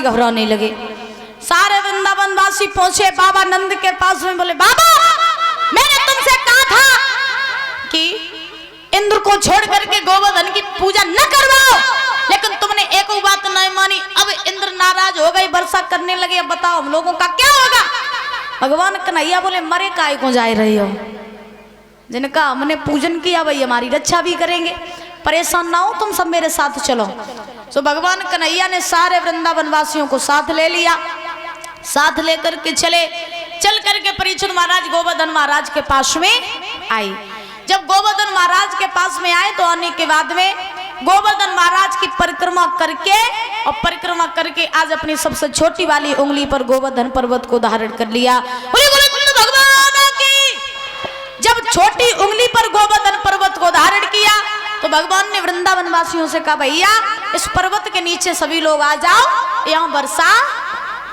घबराने लगे। सारे वृंदावन वासी पहुंचे बाबा नंद के पास में, बोले बाबा मैंने तुमसे कहा था कि इंद्र को छोड़ करके गोवर्धन की पूजा न करवाओ, लेकिन तुमने एक बात नहीं मानी। अब इंद्र नाराज हो गए, वर्षा करने लगे। अब बताओ हम लोगों का क्या होगा। भगवान कन्हैया बोले मरे काय को जा रही हो, जिनका हमने पूजन किया वही हमारी रक्षा भी करेंगे, परेशान ना हो, तुम सब मेरे साथ चलो। तो भगवान कन्हैया ने सारे वृंदावन वासियों को साथ ले लिया। साथ लेकर के चल करके परीक्षित महाराज गोवर्धन महाराज के पास में आए। जब गोवर्धन महाराज के पास में आए तो आने के बाद में गोवर्धन महाराज की परिक्रमा करके आज अपनी सबसे छोटी वाली उंगली पर गोवर्धन पर्वत को धारण कर लिया। भगवान की जब छोटी उंगली पर गोवर्धन पर्वत को धारण किया तो भगवान ने वृंदावन वासियों से कहा भैया इस पर्वत के नीचे सभी लोग आ जाओ, यहाँ वर्षा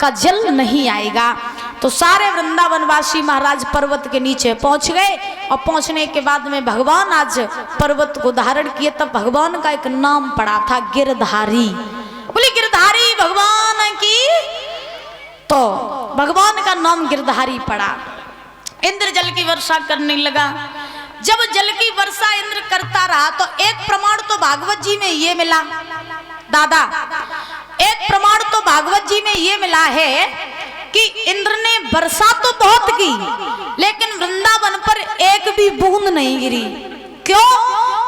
का जल नहीं आएगा। तो सारे वृंदावन वासी महाराज पर्वत के नीचे पहुंच गए और पहुंचने के बाद में भगवान आज पर्वत को धारण किए। तब भगवान का एक नाम पड़ा था गिरधारी। बोले गिरधारी भगवान की, तो भगवान का नाम गिरधारी पड़ा। इंद्र जल की वर्षा करने लगा। जब जल की वर्षा इंद्र करता रहा तो एक प्रमाण तो भागवत जी में ये मिला, दादा एक प्रमाण तो भागवत जी में ये मिला है कि इंद्र ने वर्षा तो बहुत की लेकिन वृंदावन पर एक भी बूंद नहीं गिरी। क्यों?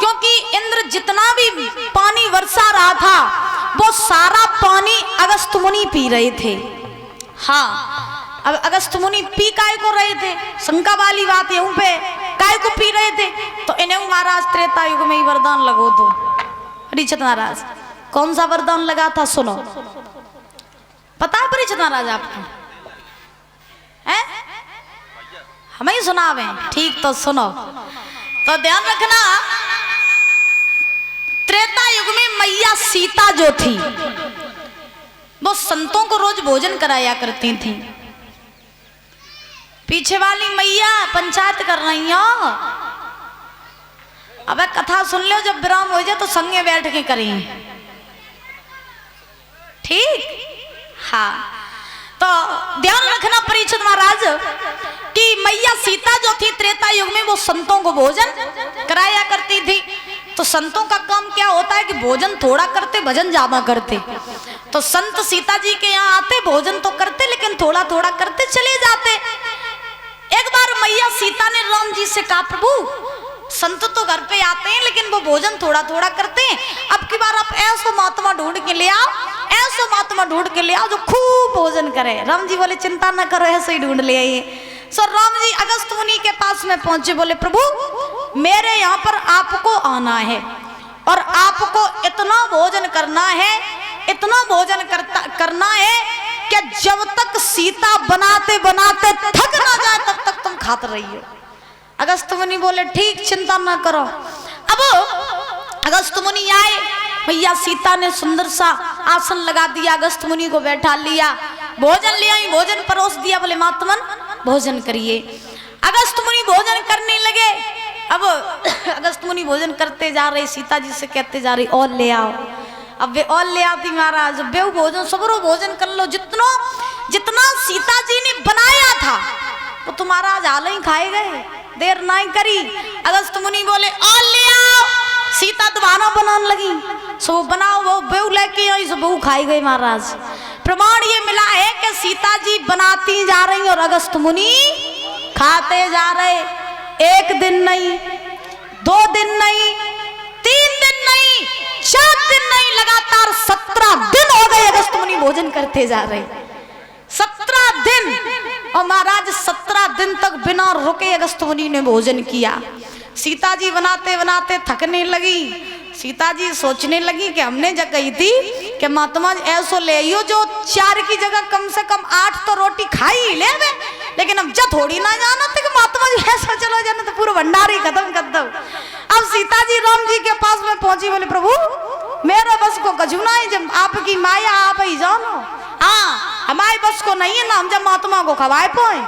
क्योंकि इंद्र जितना भी पानी वर्षा रहा था वो सारा पानी अगस्त मुनि पी रहे थे। हाँ, अब अगस्त मुनि पी काय को रहे थे, शंका वाली बात है, पे काय को पी रहे थे। तो इन्हें महाराज त्रेता युग में ही वरदान लगो तो परीक्षित महाराज कौन सा वरदान लगा था सुनो। पता है परीक्षित महाराज आपको? हैं? हमें ही सुनावे? ठीक, तो सुनो। तो ध्यान रखना, त्रेता युग में मैया सीता जो थी वो संतों को रोज भोजन कराया करती थी। पीछे वाली मैया पंचायत कर रही हो, अब कथा सुन लो, जब विराम हो जाए तो संगे बैठ के करें, ठीक? हाँ, तो ध्यान रखना परीक्षित महाराज कि मैया सीता जो थी त्रेता युग में वो संतों को भोजन कराया करती थी। तो संतों का काम क्या होता है कि भोजन थोड़ा करते भजन ज्यादा करते। तो संत सीता जी के यहाँ आते, भोजन तो करते लेकिन थोड़ा थोड़ा करते चले जाते। एक बार मैया सीता ने राम जी से कहा प्रभु संत तो घर पे आते हैं लेकिन वो भोजन थोड़ा थोड़ा करते हैं, अब की बार आप ऐसा महात्मा ढूंढ के ले आओ, ऐसा महात्मा ढूंढ के ले आओ जो खूब भोजन करे। राम जी बोले चिंता न करो, ऐसे ही ढूंढ ले आइए। सो राम जी अगस्त मुनि के पास में पहुंचे, बोले प्रभु मेरे यहाँ पर आपको आना है और आपको इतना भोजन करना है, इतना भोजन करना है कि जब तक सीता बनाते बनाते थक ना जाए तब तक तुम खाते रहिए। अगस्त मुनि बोले ठीक, चिंता ना करो। अब अगस्त मुनि आए, भैया सीता ने सुंदर सा आसन लगा दिया, अगस्त मुनि को बैठा लिया, भोजन ले आई, भोजन परोस दिया, बोले महात्मन भोजन करिए। अगस्त मुनि भोजन करने लगे। अब अगस्त मुनि भोजन करते जा रहे, सीता जी से कहते जा रही और ले आओ। अब वे और ले आती, महाराज बेव भोजन सबरो भोजन कर लो, जितना सीता जी ने बनाया था वो तो महाराज हाल ही खाए गए, देर नहीं करी। अगस्त मुनि बोले और ले आओ। सीता दोबारा बनाने लगी, सो बनाओ, वो बेव लेके आई, सो बेव खाई गई। महाराज प्रमाण ये मिला है कि सीता जी बनाती जा रही और अगस्त मुनि खाते जा रहे। एक दिन नहीं, 2 दिन नहीं, 3 दिन नहीं, 4 दिन नहीं, लगातार 17 दिन हो गए अगस्त मुनि भोजन करते जा रहे। 17 दिन, और महाराज 17 दिन तक बिना रुके अगस्त मुनि ने भोजन किया। सीता जी बनाते बनाते थकने लगी। सीता जी सोचने लगी कि हमने जब कही थी कि महात्मा ऐसो ले आइयो जो 4 की जगह कम से कम 8 तो रोटी खाई ही ले, लेकिन अब जब थोड़ी ना जाना थे कि महात्मा जी ऐसा चलो जाना तो पूरा भंडार ही खत्म कर दो। अब सीता जी राम जी के पास में पहुंची, बोले प्रभु मेरा बस को कछु ना है, जब आपकी माया आप ही जानो। हाँ, हमारे बस को नहीं है ना, हम जब महात्मा को खवाए पाए,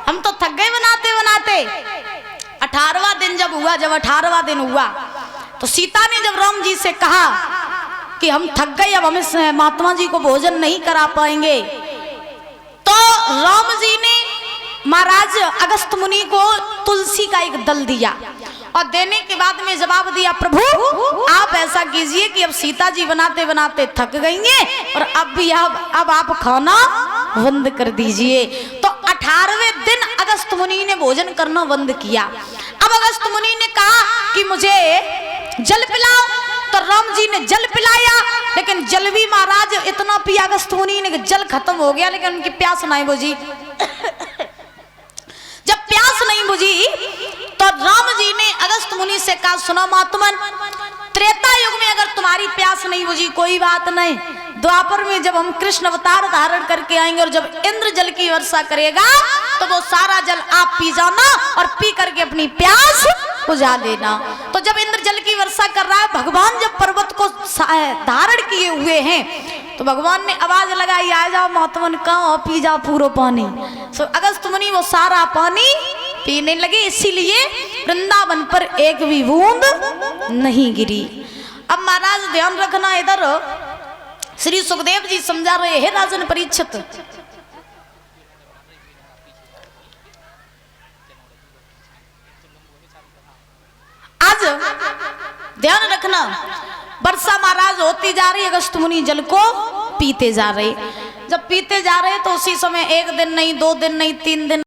हम तो थक गए बनाते बनाते। 18वां दिन जब 18वां दिन हुआ तो सीता ने जब राम जी से कहा कि हम थक गए, अब हम इस महात्मा जी को भोजन नहीं करा पाएंगे। तो राम जी ने महाराज अगस्त मुनि को तुलसी का एक दल दिया और देने के बाद में जवाब दिया, प्रभु आप ऐसा कीजिए कि अब सीता जी बनाते बनाते थक गई हैं और अब आप खाना बंद कर दीजिए। तो 18वें दिन अगस्त मुनि ने भोजन करना बंद किया। अब अगस्त मुनि ने कहा कि मुझे जल पिलाओ, तो राम जी ने जल पिलाया, लेकिन जल भी महाराज इतना पिया अगस्त मुनि ने कि जल खत्म हो गया, लेकिन उनकी प्यास नहीं बुझी। जब प्यास नहीं बुझी तो राम जी ने अगस्त मुनि से कहा, सुनो महात्मन, त्रेता युग में अगर तुम्हारी प्यास नहीं बुझी कोई बात नहीं, द्वापर में जब हम कृष्ण अवतार धारण करके आएंगे और जब इंद्र जल की वर्षा करेगा तो वो सारा जल आप पी जाना और पी करके अपनी प्यास बुझा लेना। तो जब इंद्र जल की वर्षा कर रहा है, भगवान जब पर्वत को धारण किए हुए हैं तो भगवान ने आवाज लगाई, आ जाओ महात्मन, कहाँ पी जाओ पूरा पानी। तो अगस्त मुनि वो सारा पानी पीने लगे, इसीलिए वृंदावन पर एक भी बूंद नहीं गिरी। अब महाराज ध्यान रखना, इधर श्री सुखदेव जी समझा रहे हैं राजन परीक्षित, आज ध्यान रखना, वर्षा महाराज होती जा रही, अगस्त मुनि जल को पीते जा रहे। जब पीते जा रहे तो उसी समय 1 दिन नहीं, 2 दिन नहीं, 3 दिन